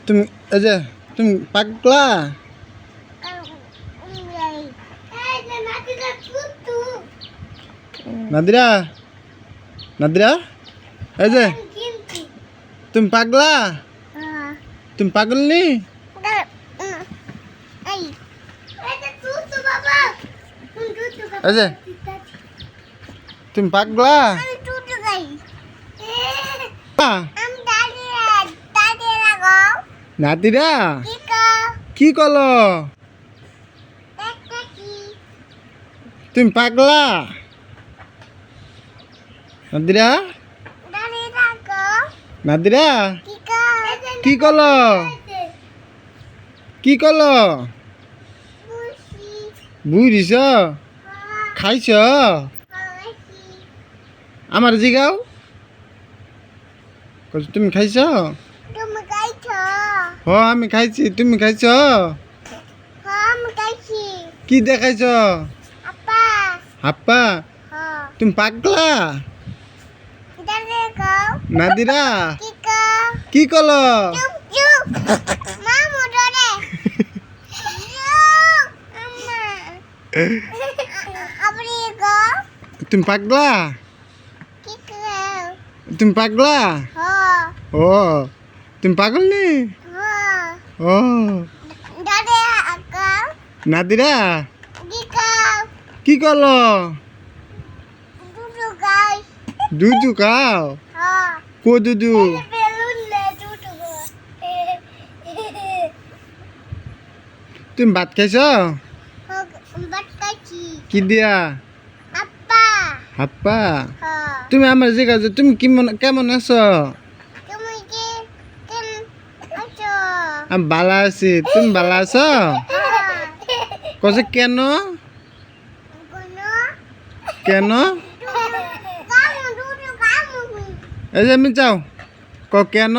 তুমি এই যে তুমি পাগলা নাদিরা নাদিরা এই যে তুমি পাগলা তুমি পাগল নি এই যে তুমি পাগলা নাদিরা কি কল তুমি পাগলা নাদিরা নাদিরা কি কল কি কল বুঝিস খাইছ আমার জিগাও তুমি খাইছ হ আমি খাইছি তুমি খাইছ কি দেখাইছ হাপ্পা তুমি পাগলা নাদিরা কি কল তুমি পাগলা তুমি পাগলা ও তুমি পাগল নি ও নাদিরা কি কল দুধু খাও কো দুধু তুমি ভাত খাইছ কি দিয়া হাপ্পা তুমি আমার জিজ্ঞাসা তুমি কেমন আছো আমি ভালো আছি তুমি ভালো আছো কছে কেন কেন এই যে আমি যাও কেন